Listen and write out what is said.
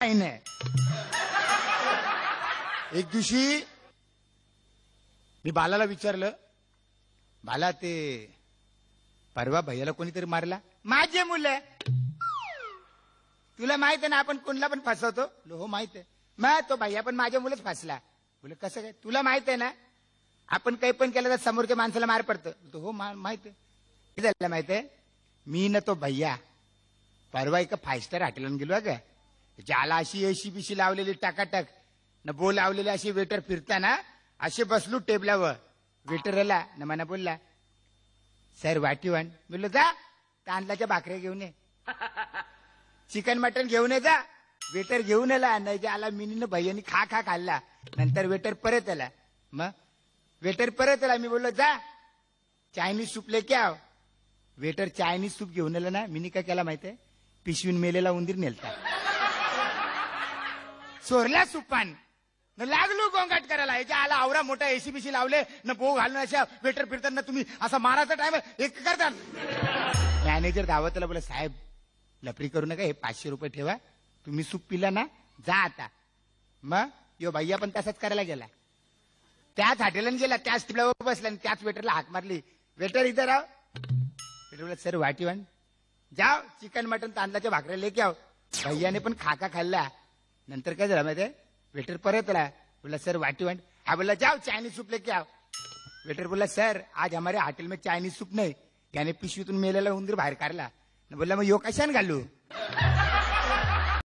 नाही. एक दिवशी मी बालाला विचारलं, बाला ते परवा भैयाला कोणीतरी मारला. माझे मुलं. तुला माहित आहे ना आपण कोणला पण फसवतो. हो माहित आहे. मग तो भैया पण माझ्या मुलंच फसला. बोले कसं काय? तुला माहित आहे ना आपण काही पण केलं तर समोरच्या माणसाला मार पडतं. तो हो माहित आहे. झालं माहित आहे. मी ना तो भैया परवा एका 5 स्टार हॉटेलून गेलो का, ज्याला अशी एसी बिशी लावलेली टाकाटक न बो लावलेले असे वेटर फिरताना असे बसलो टेबलावर. वेटर आला न मला बोलला, सर वाटी वन. बोललो जा तांदळाच्या भाकऱ्या घेऊन ये, चिकन मटन घेऊन ये जा. वेटर घेऊन आला नाही आला. मिनीनं भैयानी खा खाल्ला. नंतर वेटर परत आला. मग वेटर परत आला. मी बोललो जा चायनीज सूप लेके आओ. वेटर चायनीज सूप घेऊन आला ना. मिनी काय केला माहितीये, पिशवीन मेलेला उंदीर नेलता. चोरला सुपान न लागलो गोंगाट करायला. याच्या आला आवरा मोठा एसी बिशी लावले न बो घालून अशा वेटर फिरताना तुम्ही असा मारायचा टाइम एक करता. मॅनेजर धावतला बोला, साहेब लपरी करू नका, हे 500 रुपये ठेवा, तुम्ही सूप पिला ना जा आता. मग यो भैया पण तसाच करायला गेला. त्याच हॉटेलला गेला, त्याच टेबलावर बसला आणि त्याच वेटरला हाक मारली, वेटर इधर आओ. वेटर बोला, सर वाटी वन. जाओ चिकन मटन तांदळाच्या भाकऱ्या लेके आओ. भैयाने पण खाका खाल्ला. नंतर काय झालं माहितीये, वेटर परत आला. बोला सर वाटी वन. हा बोला जाओ चायनीज सूप लेके आओ. वेटर बोला, सर आज हमारे होटल में चायनीज सूप नहीं. याने पिशवीतून मेलेला उंदीर बाहेर काढला. बोला मग यो कशाने घालू.